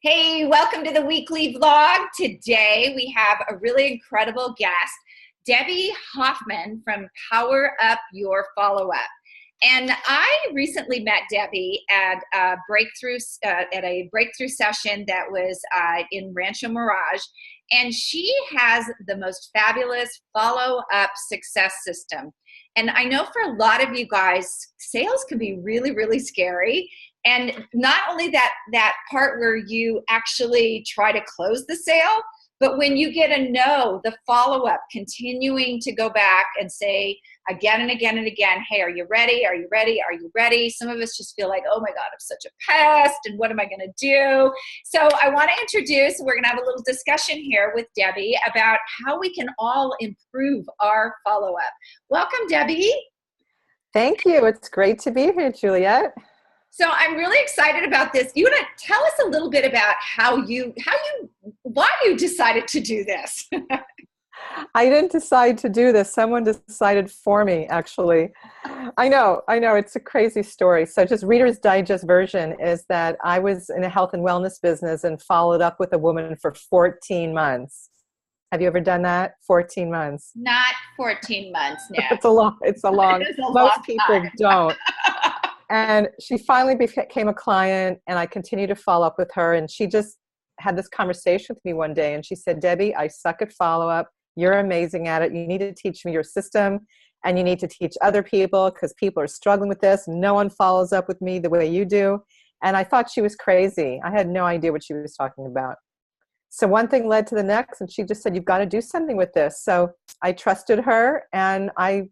Hey, welcome to the weekly vlog. Today we have a really incredible guest, Debbie Hoffman from Power Up Your Follow Up. And I recently met Debbie at a breakthrough session that was in Rancho Mirage, and she has the most fabulous follow-up success system. And I know for a lot of you guys, sales can be really, really scary. And not only that part where you actually try to close the sale, but when you get a no, the follow-up, continuing to go back and say again and again and again, hey, are you ready? Are you ready? Are you ready? Some of us just feel like, oh my God, I'm such a pest, and what am I gonna do? So I wanna introduce, we're gonna have a little discussion here with Debbie about how we can all improve our follow-up. Welcome, Debbie. Thank you. It's great to be here, Juliet. So I'm really excited about this. You want to tell us a little bit about why you decided to do this? I didn't decide to do this. Someone decided for me, actually. I know. It's a crazy story. So just Reader's Digest version is that I was in a health and wellness business and followed up with a woman for 14 months. Have you ever done that? 14 months. Not 14 months, no. It's a long, It is a most long people time. don't. And she finally became a client, and I continued to follow up with her. And she just had this conversation with me one day, and she said, Debbie, I suck at follow-up. You're amazing at it. You need to teach me your system, and you need to teach other people because people are struggling with this. No one follows up with me the way you do. And I thought she was crazy. I had no idea what she was talking about. So one thing led to the next, and she just said, you've got to do something with this. So I trusted her, and I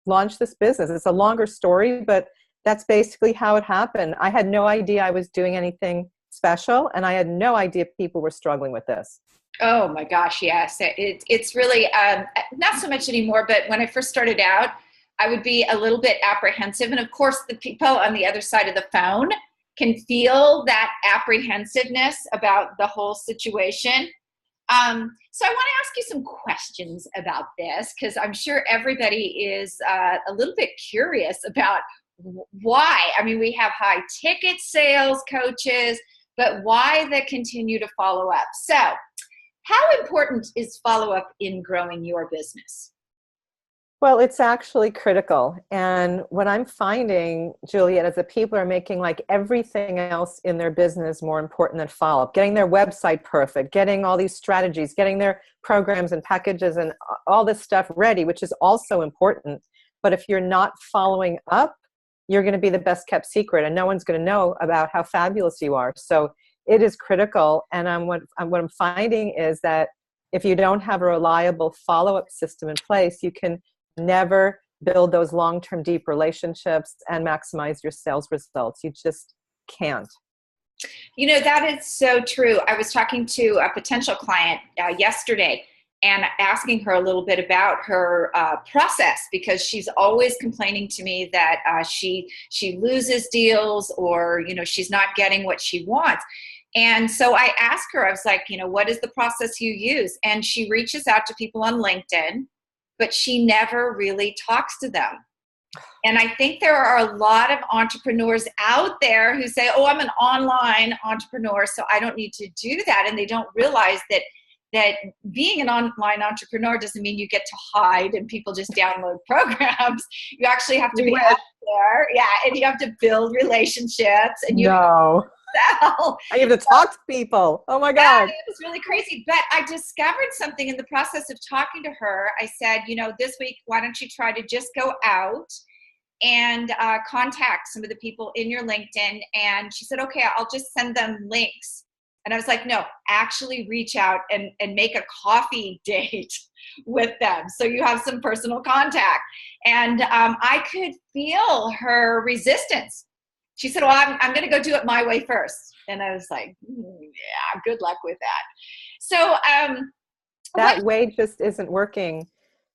launched this business. It's a longer story, but that's basically how it happened. I had no idea I was doing anything special, and I had no idea people were struggling with this. Oh my gosh, yes. It's really, not so much anymore, but when I first started out, I would be a little bit apprehensive. And of course, the people on the other side of the phone can feel that apprehensiveness about the whole situation. So I want to ask you some questions about this, because I'm sure everybody is a little bit curious about why. I mean, we have high ticket sales coaches, but why the continue to follow up? So how important is follow-up in growing your business? Well, it's actually critical. And what I'm finding, Juliet, is that people are making like everything else in their business more important than follow-up, getting their website perfect, getting all these strategies, getting their programs and packages and all this stuff ready, which is also important. But if you're not following up, you're going to be the best kept secret, and no one's going to know about how fabulous you are. So it is critical. And what I'm finding is that if you don't have a reliable follow-up system in place, you can never build those long-term deep relationships and maximize your sales results. You just can't. You know, that is so true. I was talking to a potential client yesterday and asking her a little bit about her process, because she's always complaining to me that she loses deals, or she's not getting what she wants. And so I asked her, I was like, what is the process you use? And she reaches out to people on LinkedIn, but she never really talks to them. And I think there are a lot of entrepreneurs out there who say, oh, I'm an online entrepreneur, so I don't need to do that. And they don't realize that being an online entrepreneur doesn't mean you get to hide and people just download programs. You actually have to be out there. Yeah. And you have to build relationships, and you No. sell. I have to talk to people. Oh my God. It was really crazy. But I discovered something in the process of talking to her. I said, this week, why don't you try to just go out and contact some of the people in your LinkedIn? And she said, okay, I'll just send them links. And I was like, no, actually reach out and make a coffee date with them, so you have some personal contact. And I could feel her resistance. She said, well, I'm going to go do it my way first. And I was like, yeah, good luck with that. So that way just isn't working,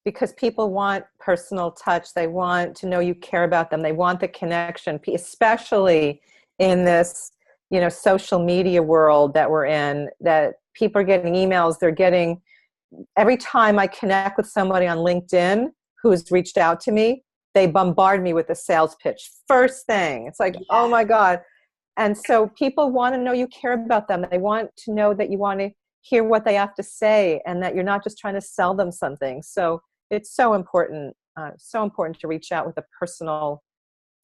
because people want personal touch. They want to know you care about them. They want the connection, especially in this social media world that we're in, that people are getting emails. They're getting, every time I connect with somebody on LinkedIn who's reached out to me, they bombard me with a sales pitch. First thing. It's like, oh my God. And so people want to know you care about them. They want to know that you want to hear what they have to say and that you're not just trying to sell them something. So it's so important to reach out with a personal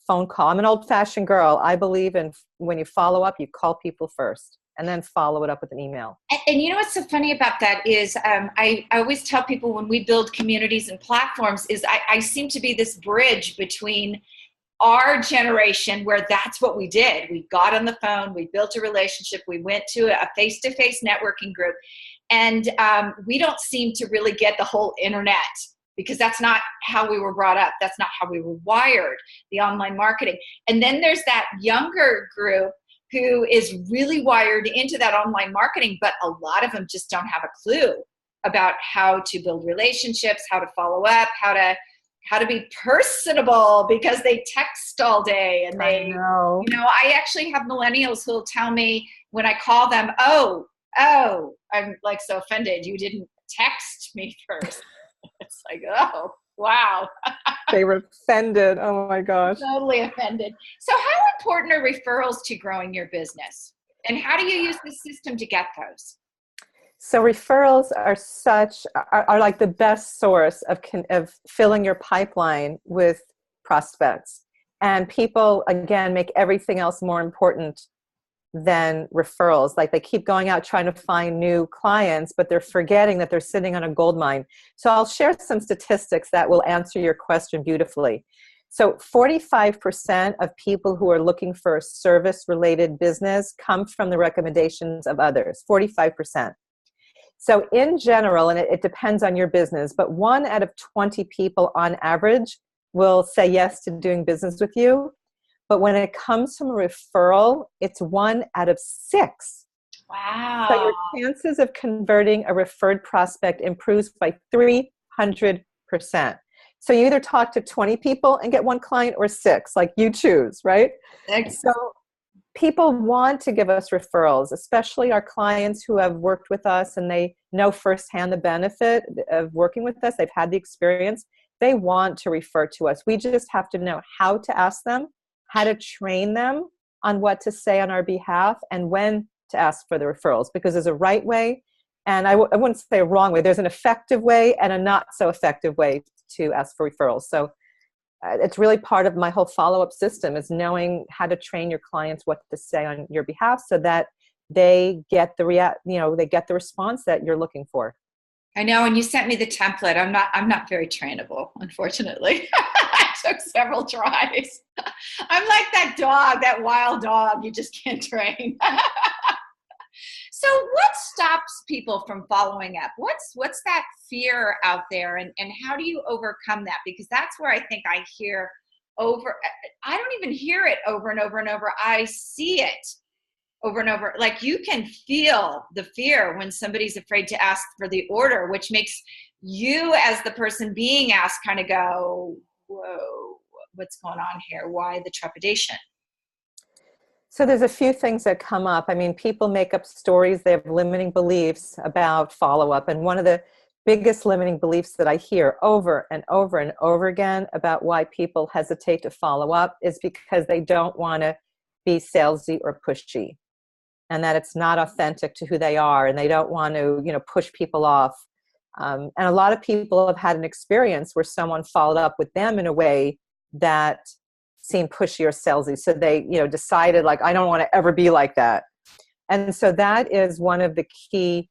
phone call. I'm an old-fashioned girl. I believe in when you follow up, you call people first and then follow it up with an email. And you know what's so funny about that is I always tell people when we build communities and platforms is I seem to be this bridge between our generation where that's what we did. We got on the phone, we built a relationship, we went to a face-to-face networking group, and we don't seem to really get the whole internet because that's not how we were brought up. That's not how we were wired, the online marketing. And then there's that younger group who is really wired into that online marketing, but a lot of them just don't have a clue about how to build relationships, how to follow up, how to be personable because they text all day and they, I actually have millennials who'll tell me when I call them, oh, I'm like so offended. You didn't text me first. It's like, oh, wow. They were offended. Oh my gosh. Totally offended. So how important are referrals to growing your business? And how do you use the system to get those? So referrals are like the best source of filling your pipeline with prospects. And people, again, make everything else more important than referrals. Like they keep going out trying to find new clients, but they're forgetting that they're sitting on a gold mine. So I'll share some statistics that will answer your question beautifully. So 45% of people who are looking for a service-related business come from the recommendations of others, 45%. So in general, and it depends on your business, but 1 out of 20 people on average will say yes to doing business with you. But when it comes from a referral, it's 1 out of 6. Wow. So your chances of converting a referred prospect improves by 300%. So you either talk to 20 people and get 1 client or 6, like you choose, right? So people want to give us referrals, especially our clients who have worked with us and they know firsthand the benefit of working with us. They've had the experience. They want to refer to us. We just have to know how to ask them, how to train them on what to say on our behalf, and when to ask for the referrals, because there's a right way, and I wouldn't say a wrong way. There's an effective way and a not so effective way to ask for referrals. So it's really part of my whole follow-up system is knowing how to train your clients what to say on your behalf so that they get they get the response that you're looking for. I know, and you sent me the template. I'm not very trainable, unfortunately. I took several tries. I'm like that dog, that wild dog you just can't train. So what stops people from following up? What's that fear out there, and how do you overcome that? Because that's where I think I don't even hear it over and over and over. I see it over and over. Like you can feel the fear when somebody's afraid to ask for the order, which makes you as the person being asked kind of go, whoa, what's going on here? Why the trepidation? So there's a few things that come up. I mean, people make up stories. They have limiting beliefs about follow-up. And one of the biggest limiting beliefs that I hear over and over and over again about why people hesitate to follow up is because they don't want to be salesy or pushy, and that it's not authentic to who they are, and they don't want to, push people off. And a lot of people have had an experience where someone followed up with them in a way that seemed pushy or salesy. So they, decided like, I don't want to ever be like that. And so that is one of the key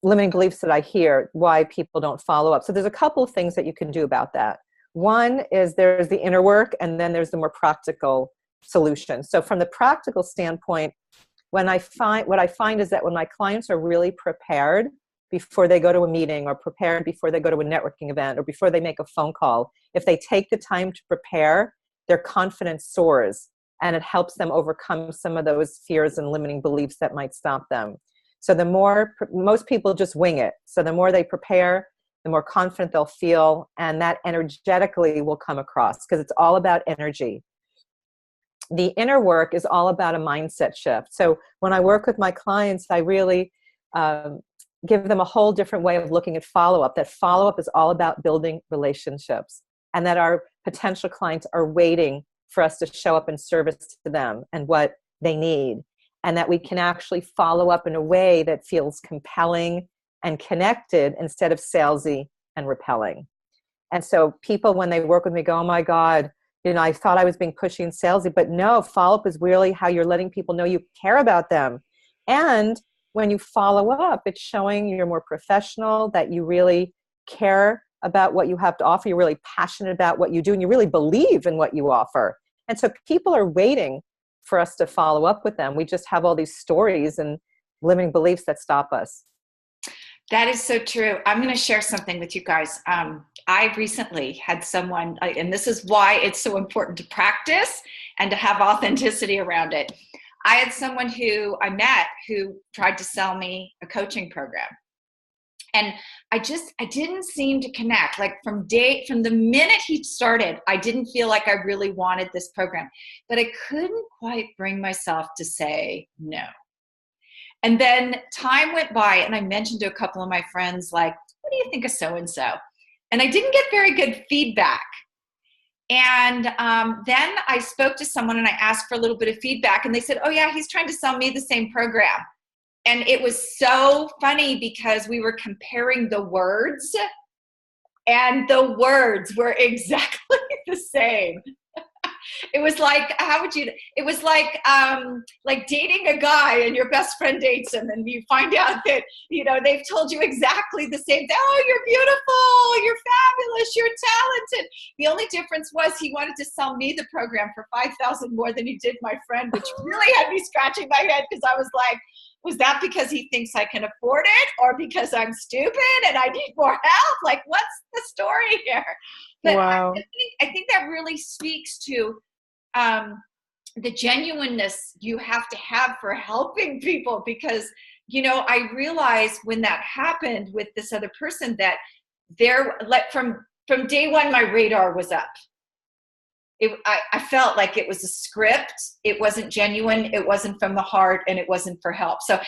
limiting beliefs that I hear why people don't follow up. So there's a couple of things that you can do about that. One is there's the inner work, and then there's the more practical solution. So from the practical standpoint, what I find is that when my clients are really prepared before they go to a meeting, or prepared before they go to a networking event, or before they make a phone call, if they take the time to prepare, their confidence soars, and it helps them overcome some of those fears and limiting beliefs that might stop them. So most people just wing it. So the more they prepare, the more confident they'll feel, and that energetically will come across, because it's all about energy. The inner work is all about a mindset shift. So when I work with my clients, I really give them a whole different way of looking at follow-up, that follow-up is all about building relationships, and that our potential clients are waiting for us to show up in service to them and what they need, and that we can actually follow up in a way that feels compelling and connected instead of salesy and repelling. And so people, when they work with me, go, oh my God, I thought I was being pushy and salesy, but no, follow-up is really how you're letting people know you care about them. And when you follow up, it's showing you're more professional, that you really care about what you have to offer. You're really passionate about what you do, and you really believe in what you offer. And so people are waiting for us to follow up with them. We just have all these stories and limiting beliefs that stop us. That is so true. I'm going to share something with you guys. I recently had someone, and this is why it's so important to practice and to have authenticity around it. I had someone who I met who tried to sell me a coaching program. And I didn't seem to connect. Like from the minute he started, I didn't feel like I really wanted this program, but I couldn't quite bring myself to say no. And then time went by, and I mentioned to a couple of my friends, like, what do you think of so-and-so? And I didn't get very good feedback. And then I spoke to someone and I asked for a little bit of feedback, and they said, oh yeah, he's trying to sell me the same program. And it was so funny because we were comparing the words, and the words were exactly the same. It was like, it was like dating a guy and your best friend dates him and you find out that, they've told you exactly the same thing. Oh, you're beautiful, you're fabulous, you're talented. The only difference was he wanted to sell me the program for $5,000 more than he did my friend, which really had me scratching my head because I was like, was that because he thinks I can afford it, or because I'm stupid and I need more help? Like, what's the story here? But wow. I think that really speaks to the genuineness you have to have for helping people, because, I realized when that happened with this other person that from day one, my radar was up. I felt like it was a script. It wasn't genuine. It wasn't from the heart, and it wasn't for help. So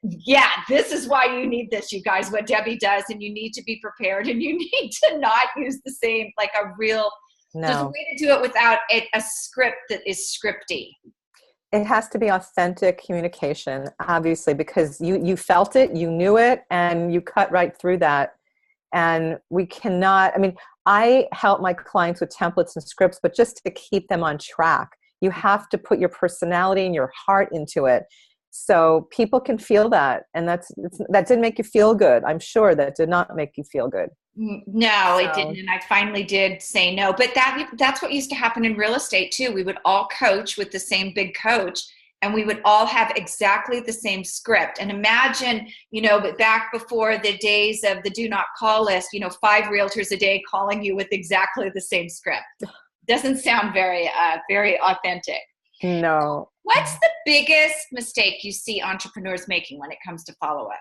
yeah, this is why you need this, you guys, what Debbie does, and you need to be prepared, and you need to not use the same, like a real, there's a way to do it without a script that is scripty. It has to be authentic communication, obviously, because you felt it, you knew it, and you cut right through that. And we cannot, I help my clients with templates and scripts, but just to keep them on track, you have to put your personality and your heart into it. So people can feel that. And that didn't make you feel good. I'm sure that did not make you feel good. No, it didn't. And I finally did say no. But that's what used to happen in real estate too. We would all coach with the same big coach, and we would all have exactly the same script. And imagine, but back before the days of the do not call list, 5 realtors a day calling you with exactly the same script. Doesn't sound very, very authentic. No. What's the biggest mistake you see entrepreneurs making when it comes to follow-up?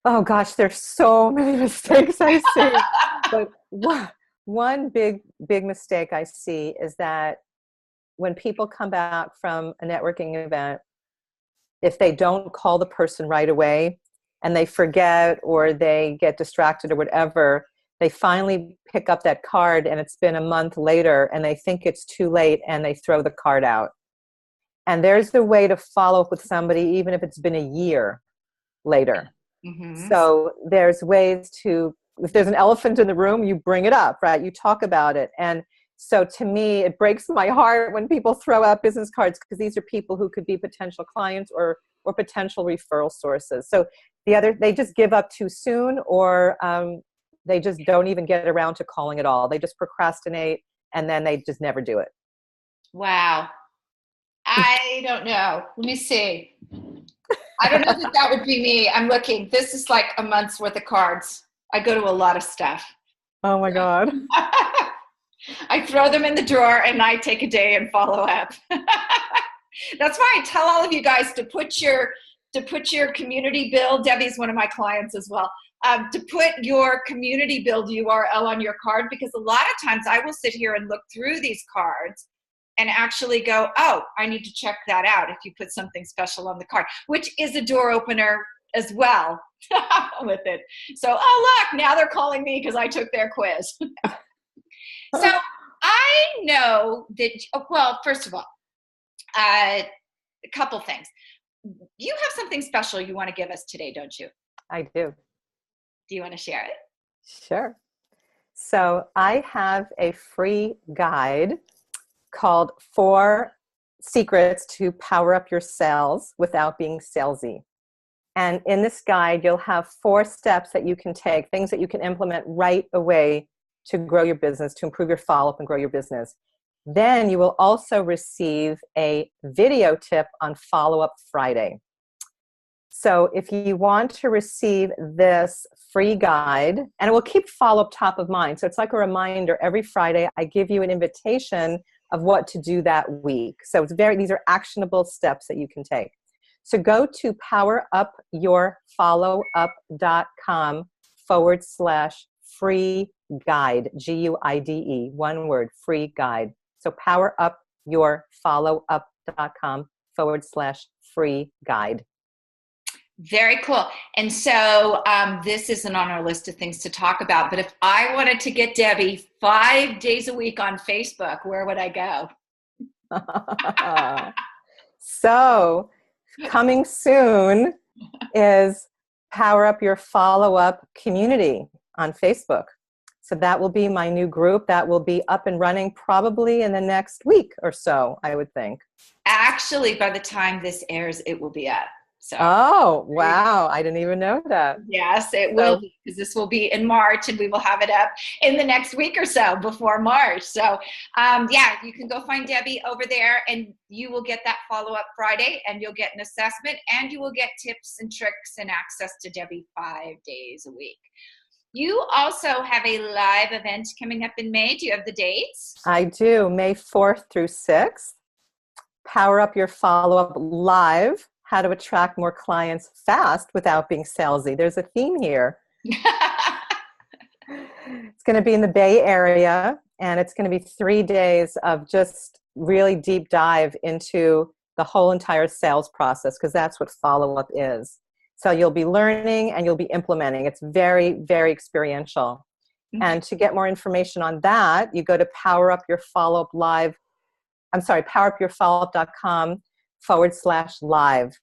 Oh gosh, there's so many mistakes I see. But one big mistake I see is that when people come back from a networking event, if they don't call the person right away and they forget or they get distracted or whatever, they finally pick up that card and it's been a month later and they think it's too late and they throw the card out. And there's the way to follow up with somebody even if it's been a year later. Mm-hmm. So there's ways to, if there's an elephant in the room, you bring it up, right? You talk about it. And so to me, it breaks my heart when people throw out business cards, because these are people who could be potential clients or potential referral sources. So they just give up too soon, or they just don't even get around to calling at all. They just procrastinate and then they just never do it. Wow. I don't know. Let me see. I don't know if that would be me. I'm looking. This is like a month's worth of cards. I go to a lot of stuff. Oh my God. I throw them in the drawer and I take a day and follow up. That's why I tell all of you guys to put your community build. Debbie's one of my clients as well. To put your community build URL on your card, because a lot of times I will sit here and look through these cards and actually go, oh, I need to check that out if you put something special on the card, which is a door opener as well with it. So, oh, look, now they're calling me because I took their quiz. So I I know that, well, first of all, a couple things. You have something special you want to give us today, don't you? I do. Do you want to share it? Sure. So I have a free guide called 4 Secrets to Power Up Your Sales Without Being Salesy. And in this guide, you'll have 4 steps that you can take, things that you can implement right away to grow your business, to improve your follow-up and grow your business. Then you will also receive a video tip on Follow-Up Friday. So if you want to receive this free guide, and it will keep follow-up top of mind. So it's like a reminder every Friday, I give you an invitation of what to do that week. So these are actionable steps that you can take. So go to powerupyourfollowup.com/free guide, GUIDE, one word, free guide. So powerupyourfollowup.com/free guide. Very cool. And so this isn't on our list of things to talk about, but if I wanted to get Debbie 5 days a week on Facebook, where would I go? So coming soon is Power Up Your Follow-Up community on Facebook. So that will be my new group that will be up and running probably in the next week or so, I would think. Actually, by the time this airs, it will be up. So, oh, wow. I didn't even know that. Yes, it will be, because this will be in March and we will have it up in the next week or so before March. So, yeah, you can go find Debbie over there and you will get that follow-up Friday and you'll get an assessment and you will get tips and tricks and access to Debbie 5 days a week. You also have a live event coming up in May. Do you have the dates? I do. May 4th through 6th. Power Up Your Follow-Up Live. How to attract more clients fast without being salesy. There's a theme here. It's going to be in the Bay Area, and it's going to be 3 days of just really deep dive into the whole entire sales process, because that's what follow-up is. So you'll be learning and you'll be implementing. It's very, very experiential. Mm-hmm. And to get more information on that, you go to powerupyourfollowup.com/live.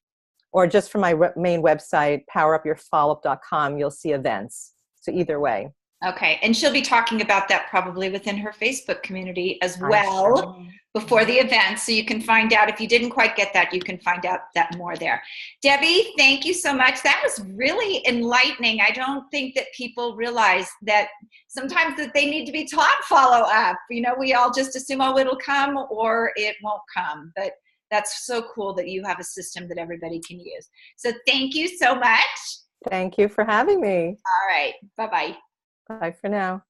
Or just from my main website, powerupyourfollowup.com, you'll see events. So either way. Okay. And she'll be talking about that probably within her Facebook community as well before the event. So you can find out, if you didn't quite get that, you can find out that more there. Debbie, thank you so much. That was really enlightening. I don't think that people realize that sometimes that they need to be taught follow up. You know, we all just assume, oh, it'll come or it won't come. But that's so cool that you have a system that everybody can use. So thank you so much. Thank you for having me. All right. Bye-bye. Bye for now.